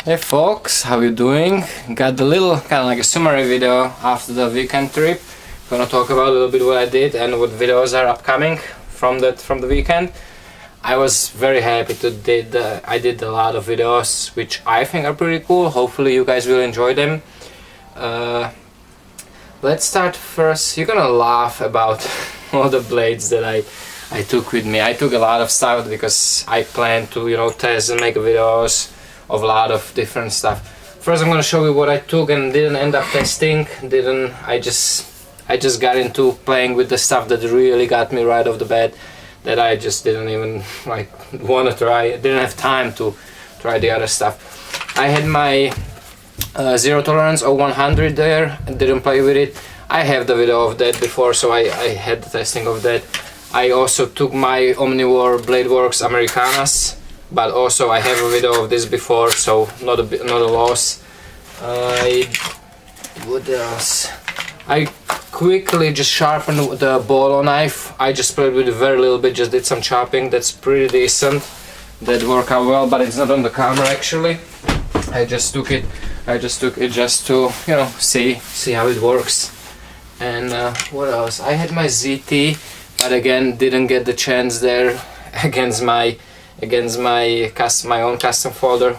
Hey folks, how you doing? Got the little kind of like a summary video after the weekend trip. Gonna talk about a little bit what I did and what videos are upcoming from the weekend. I was very happy to I did a lot of videos which I think are pretty cool. Hopefully you guys will enjoy them. Let's start first. You're gonna laugh about all the blades that I took with me. I took a lot of stuff because I plan to test and make videos of a lot of different stuff. First I'm gonna show you what I took and didn't end up testing. I just got into playing with the stuff that really got me right off the bat, that I just didn't even want to try. I didn't have time to try the other stuff. I had my Zero Tolerance 0100 there, didn't play with it. I have the video of that before, so I had the testing of that. I also took my Omnivore Bladeworks Americanas, but also I have a video of this before, so not a loss. What else? I quickly just sharpened the bolo knife. I just played with it very little bit, just did some chopping. That's pretty decent. That worked out well, but it's not on the camera actually. I just took it just to see how it works. And what else? I had my ZT, but again didn't get the chance there against my own custom folder.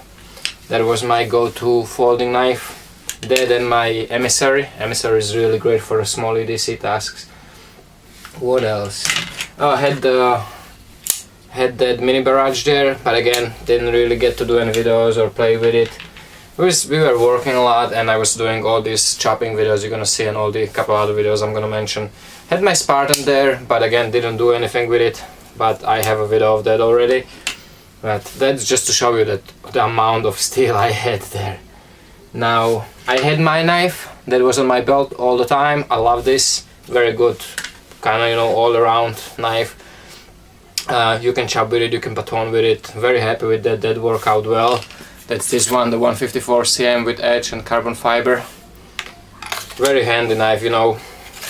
That was my go-to folding knife. That and my Emissary. Emissary is really great for small EDC tasks. What else? Oh, I had that mini barrage there, but again didn't really get to do any videos or play with it. We were working a lot, and I was doing all these chopping videos you're gonna see, and all the couple other videos I'm gonna mention. Had my Spartan there, but again didn't do anything with it. But I have a video of that already. But that's just to show you that the amount of steel I had there. Now I had my knife that was on my belt all the time. I love this, very good kind of all around knife. You can chop with it, you can baton with it. Very happy with that. That worked out well. That's this one, the 154 cm with edge and carbon fiber. Very handy knife,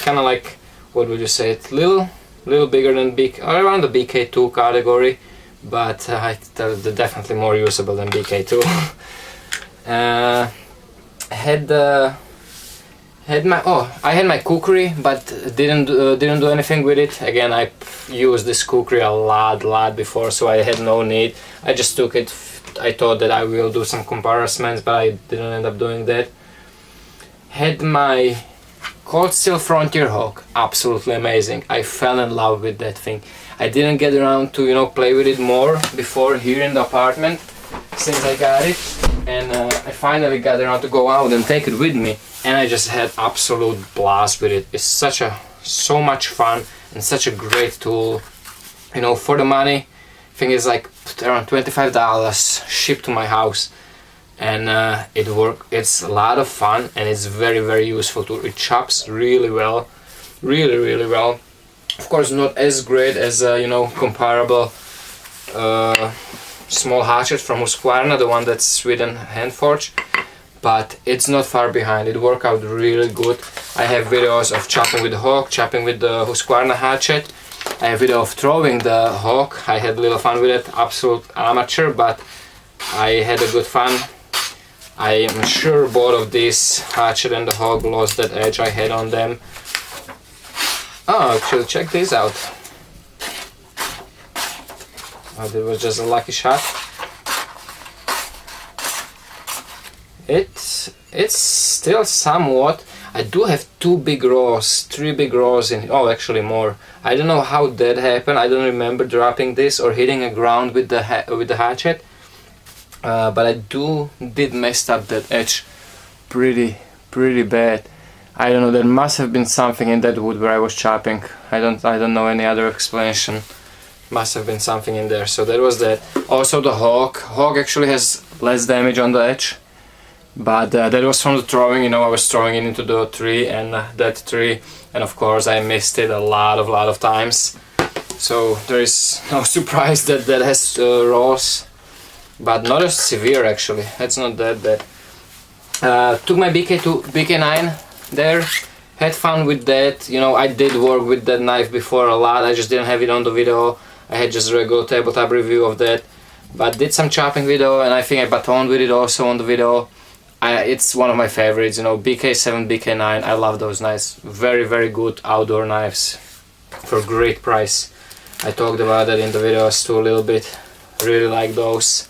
kind of like, what would you say, it's little bigger than around the BK2 category, but they're definitely more usable than BK2. I had my kukri, but didn't do anything with it. Again, I used this kukri a lot before, so I had no need. I just took it. I thought that I will do some comparisons, but I didn't end up doing that. Had my Cold Steel Frontier Hawk, absolutely amazing. I fell in love with that thing. I didn't get around to play with it more before here in the apartment since I got it, and I finally got around to go out and take it with me, and I just had absolute blast with it. It's so much fun and such a great tool, for the money. I think it's like around $25 shipped to my house. And it works. It's a lot of fun, and it's very useful too. It chops really well, really well. Of course, not as great as comparable small hatchet from Husqvarna, the one that's Sweden hand forged, but it's not far behind. It worked out really good. I have videos of chopping with the Hawk, chopping with the Husqvarna hatchet. I have a video of throwing the Hawk. I had a little fun with it. Absolute amateur, but I had a good fun. I am sure both of these hatchet and the Hawk lost that edge I had on them. Oh, actually, check this out. Oh, that was just a lucky shot. It's still somewhat. I do have three big rows in. Oh, actually more. I don't know how that happened. I don't remember dropping this or hitting a ground with the hatchet. But I did mess up that edge pretty bad. I don't know, there must have been something in that wood where I was chopping. I don't know any other explanation. Must have been something in there. So that was that. Also the Hawk actually has less damage on the edge, but that was from the throwing. I was throwing it into the tree, and that tree, and of course I missed it a lot of times. So there is no surprise that has raws. But not as severe actually. It's not that bad. Took my BK9 there. Had fun with that. I did work with that knife before a lot. I just didn't have it on the video. I had just a regular tabletop review of that. but did some chopping video, and I think I batoned with it also on the video. It's one of my favorites, you know, BK7, BK9, I love those knives. Very, very good outdoor knives for great price. I talked about that in the videos too a little bit. Really like those.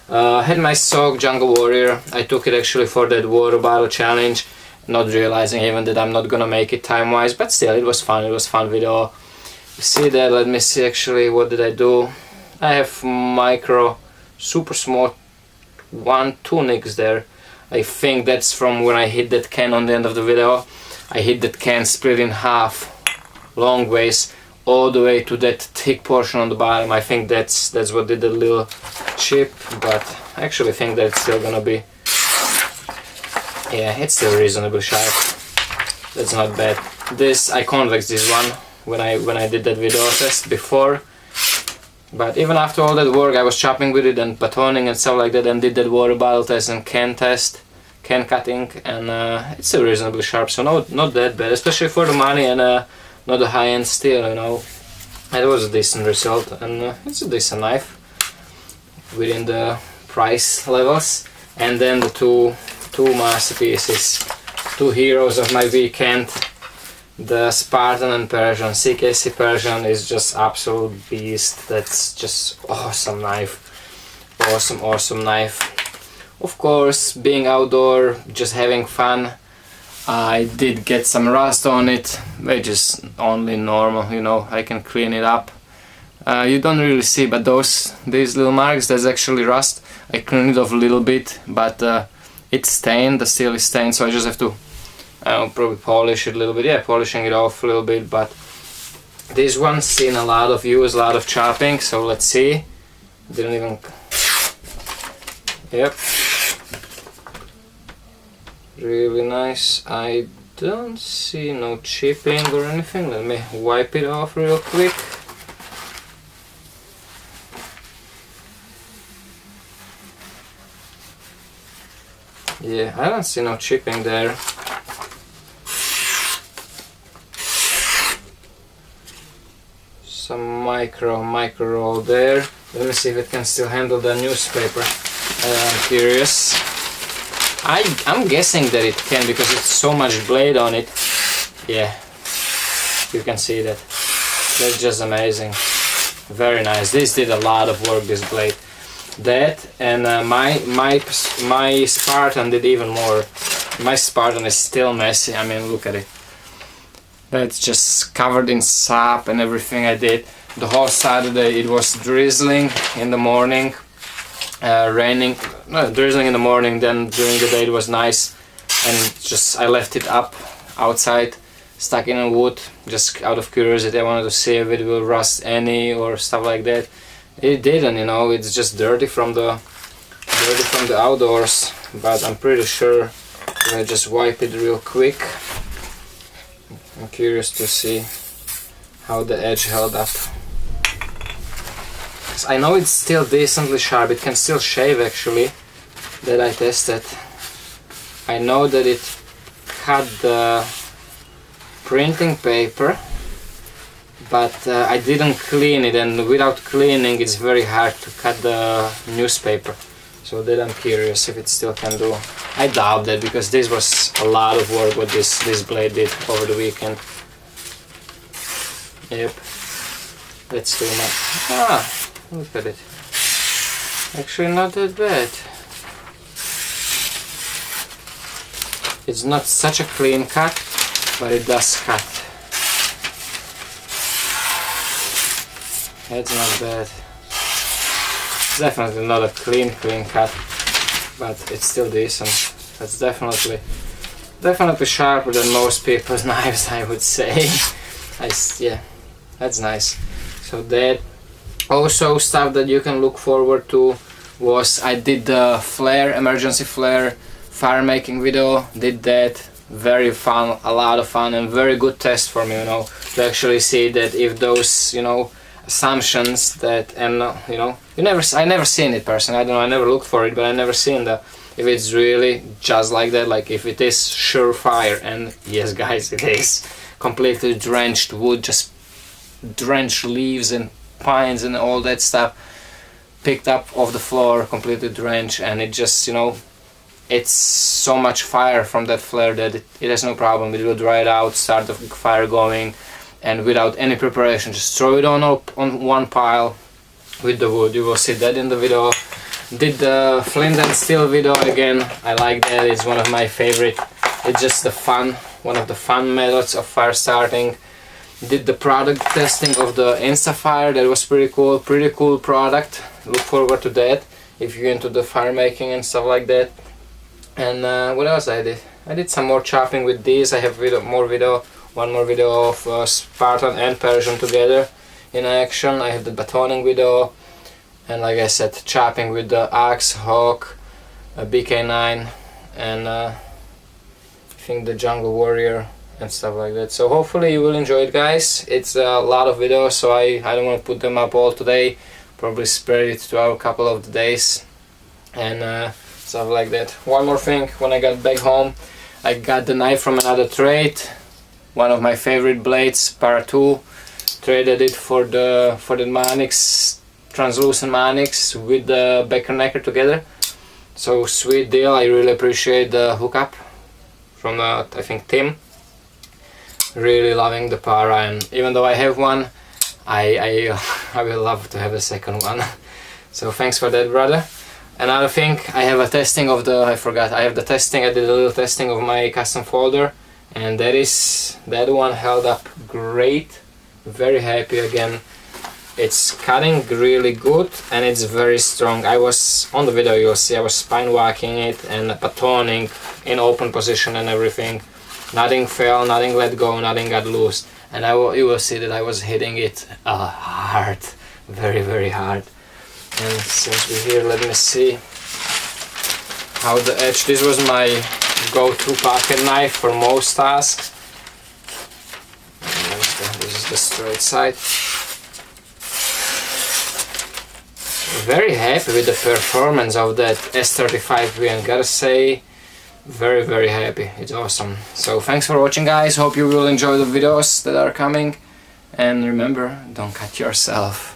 Had my SOG Jungle Warrior. I took it actually for that water bottle challenge, not realizing even that I'm not gonna make it time wise, but still it was fun. It was fun video. You see that? Let me see actually what did I do. I have micro super small 2 nicks there. I think that's from when I hit that can on the end of the video. I hit that can split in half long ways all the way to that thick portion on the bottom. I think that's what did the little chip, but I actually think that it's still gonna be, yeah, it's still reasonably sharp. That's not bad. This I convexed this one when I did that video test before, but even after all that work I was chopping with it and batoning and stuff like that, and did that water bottle test and can cutting, and it's still reasonably sharp, so not that bad, especially for the money, and not a high-end steel, you know. It was a decent result, and it's a decent knife within the price levels. And then the two masterpieces, 2 heroes of my weekend, the Spartan and Persian. CKC Persian is just absolute beast. That's just awesome knife, awesome knife. Of course, being outdoor, just having fun, I did get some rust on it, which is only normal, you know. I can clean it up. You don't really see, but these little marks, that's actually rust. I cleaned it off a little bit, but it's stained, the steel is stained, so I just have to probably polish it a little bit. Yeah, polishing it off a little bit, but this one's seen a lot of use, a lot of chopping, so let's see. Didn't even... Yep. Really nice. I don't see no chipping or anything. Let me wipe it off real quick. Yeah, I don't see no chipping there. Some micro roll there. Let me see if it can still handle the newspaper. I'm curious. I'm guessing that it can, because it's so much blade on it. Yeah, you can see that. That's just amazing. Very nice. This did a lot of work, this blade. That and my Spartan did even more. My Spartan is still messy. I mean, look at it. That's just covered in sap and everything I did. The whole Saturday it was drizzling in the morning. Raining, no, drizzling in the morning, then during the day it was nice, and just I left it up outside, stuck in a wood, just out of curiosity. I wanted to see if it will rust any or stuff like that. It didn't, you know. It's just dirty from the outdoors, but I'm pretty sure I just wipe it real quick. I'm curious to see how the edge held up. I know it's still decently sharp, it can still shave actually, that I tested. I know that it cut the printing paper, but I didn't clean it, and without cleaning it's very hard to cut the newspaper. So that I'm curious if it still can do. I doubt that, because this was a lot of work what this blade did over the weekend. Yep, that's too much. Look at it. Actually not that bad. It's not such a clean cut, but it does cut. That's not bad. It's definitely not a clean cut, but it's still decent. That's definitely sharper than most people's knives, I would say. Yeah, that's nice. So that. Also, stuff that you can look forward to was I did the flare, emergency flare fire making video. Did that, very fun, a lot of fun, and very good test for me, you know, to actually see that if those, you know, assumptions that, and you know, I never seen it personally. I don't know, I never looked for it, but I never seen if it's really just like that, like if it is surefire. And yes, guys, it is. Completely drenched wood, just drenched leaves and pines and all that stuff. picked up off the floor, completely drenched, and it just, you know, it's so much fire from that flare that it has no problem. It will dry it out, start the fire going, and without any preparation, just throw it on one pile with the wood. You will see that in the video. Did the flint and steel video again. I like that. It's one of my favorite. It's just the fun, one of the fun methods of fire starting. Did the product testing of the Instafire. That was pretty cool product. Look forward to that if you're into the fire making and stuff like that. And what else I did? I did some more chopping with these. I have one more video of Spartan and Persian together in action. I have the batoning video, and like I said, chopping with the Axe, Hawk, BK9, and I think the Jungle Warrior and stuff like that. So hopefully you will enjoy it, guys. It's a lot of videos, so I don't want to put them up all today. Probably spread it to a couple of days and stuff like that. One more thing, when I got back home, I got the knife from another trade, one of my favorite blades, Para 2. Traded it for the Manix, translucent Manix with the Becker Necker together. So sweet deal. I really appreciate the hookup from I think Tim. Really loving the Para, and even though I have one, I will love to have a second one. So thanks for that, brother. Another thing, I have a testing of the, I forgot, I have the testing, I did a little testing of my custom folder, and that one held up great. Very happy again. It's cutting really good and it's very strong. I was, on the video you'll see, I was spine whacking it and batoning in open position and everything. Nothing fell, nothing let go, nothing got loose. And you will see that I was hitting it hard, very hard. And since we're here, let me see how the edge. This was my go-to pocket knife for most tasks. This is the straight side. Very happy with the performance of that S35V, and gotta say, very happy. It's awesome. So thanks for watching, guys. Hope you will enjoy the videos that are coming, and remember, don't cut yourself.